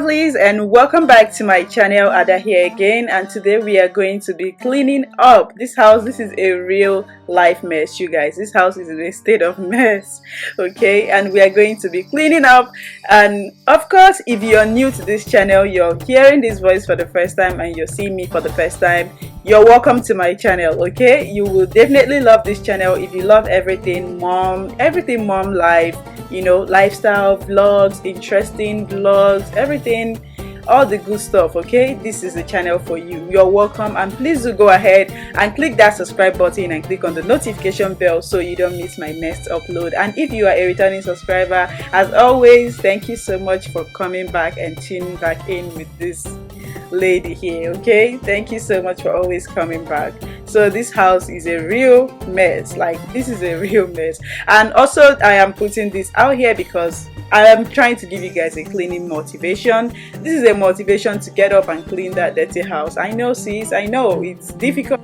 lovelies, and welcome back to my channel. Ada here again, and today we are going to be cleaning up this house. This is a real life mess, you guys. This house is in a state of mess, okay? And we are going to be cleaning up. And of course, if you're new to this channel, you're hearing this voice for the first time and you're seeing me for the first time, you're welcome to my channel, okay? You will definitely love this channel if you love everything mom life, you know, lifestyle vlogs, interesting vlogs, everything, all the good stuff, okay? This is the channel for you. You're welcome, and please do go ahead and click that subscribe button and click on the notification bell so you don't miss my next upload. And if you are a returning subscriber, as always, thank you so much for coming back and tuning back in with this lady here, okay? Thank you so much for always coming back. So this house is a real mess. Like, this is a real mess. And also, I am putting this out here because I am trying to give you guys a cleaning motivation. This is a motivation to get up and clean that dirty house. I know, sis, I know it's difficult.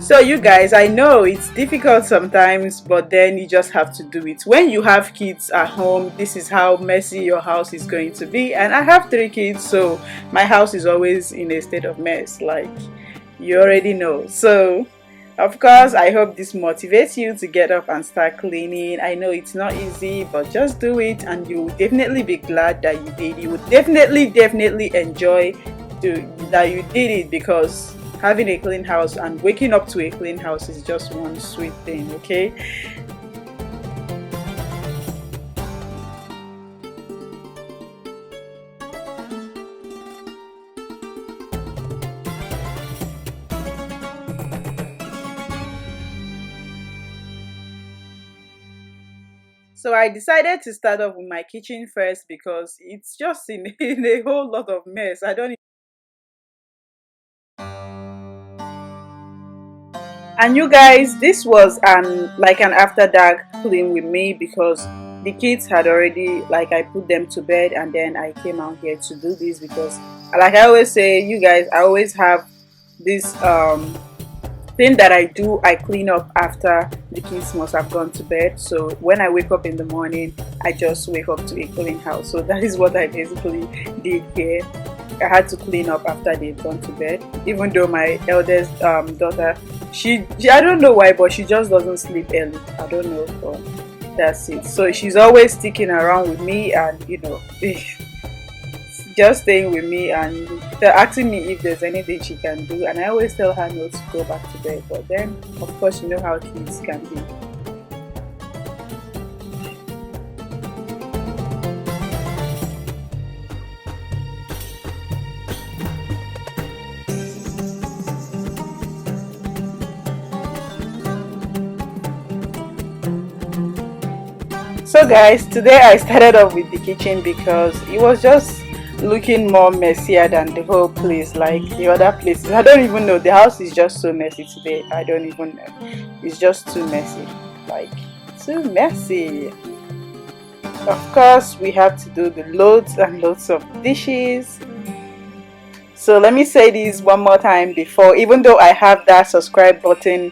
So you guys, I know it's difficult sometimes, but then you just have to do it. When you have kids at home, this is how messy your house is going to be. And I have 3 kids, so my house is always in a state of mess, like you already know. So of course, I hope this motivates you to get up and start cleaning. I know it's not easy, but just do it and you will definitely be glad that you did. You will definitely enjoy that you did it, because having a clean house and waking up to a clean house is just one sweet thing, okay? So I decided to start off with my kitchen first because it's just in a whole lot of mess. I don't. And you guys, this was like an after dark clean with me because the kids had already, like, I put them to bed and then I came out here to do this because, like I always say, you guys, I always have this thing that I do. I clean up after the kids must have gone to bed. So when I wake up in the morning, I just wake up to a clean house. So that is what I basically did here. I had to clean up after they'd gone to bed, even though my eldest daughter, she I don't know why, but she just doesn't sleep early. I don't know, but that's it. So she's always sticking around with me, and you know, just staying with me and asking me if there's anything she can do, and I always tell her not to go back to bed. But then, of course, you know how kids can be. So guys, today I started off with the kitchen because it was just looking more messier than the whole place, like the other places. I don't even know, the house is just so messy today. I don't even know, it's just too messy, like too messy. Of course, we have to do the loads and loads of dishes. So let me say this one more time before, even though I have that subscribe button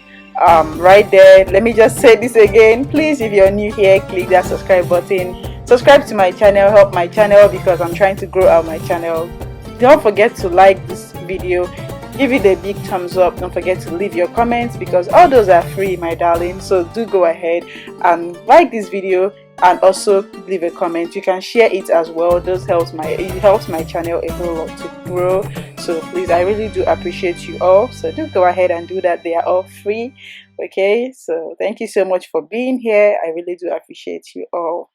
right there, let me just say this again. Please, if you're new here, click that subscribe button, subscribe to my channel, help my channel, because I'm trying to grow out my channel. Don't forget to like this video, give it a big thumbs up. Don't forget to leave your comments because all those are free, my darling. So do go ahead and like this video and also leave a comment. You can share it as well. Those helps my channel a whole lot to grow. So please, I really do appreciate you all. So do go ahead and do that. They are all free, okay? So thank you so much for being here. I really do appreciate you all.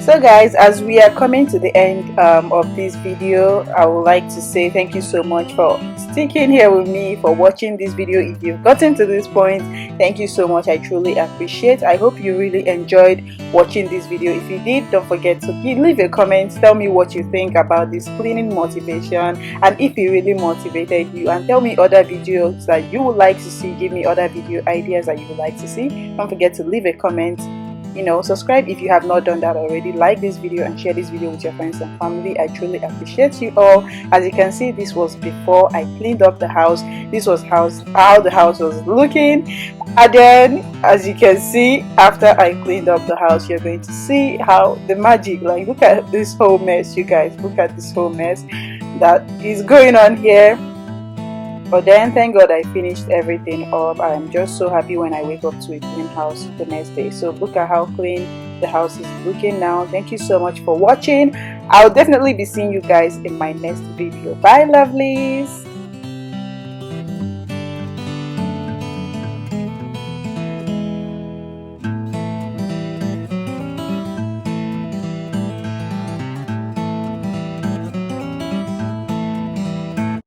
So guys, as we are coming to the end of this video, I would like to say thank you so much for sticking here with me, for watching this video. If you've gotten to this point, thank you so much. I truly appreciate. I hope you really enjoyed watching this video. If you did, don't forget to leave a comment. Tell me what you think about this cleaning motivation, and if it really motivated you, and tell me other videos that you would like to see. Give me other video ideas that you would like to see. Don't forget to leave a comment. Subscribe if you have not done that already. Like this video and share this video with your friends and family. I truly appreciate you all. As you can see, this was before I cleaned up the house. This was how the house was looking, and then as you can see, after I cleaned up the house, you're going to see how the magic, like, look at this whole mess, you guys. Look at this whole mess that is going on here. But then thank God I finished everything up. I'm just so happy when I wake up to a clean house the next day. So look at how clean the house is looking now. Thank you so much for watching. I'll definitely be seeing you guys in my next video. Bye, lovelies.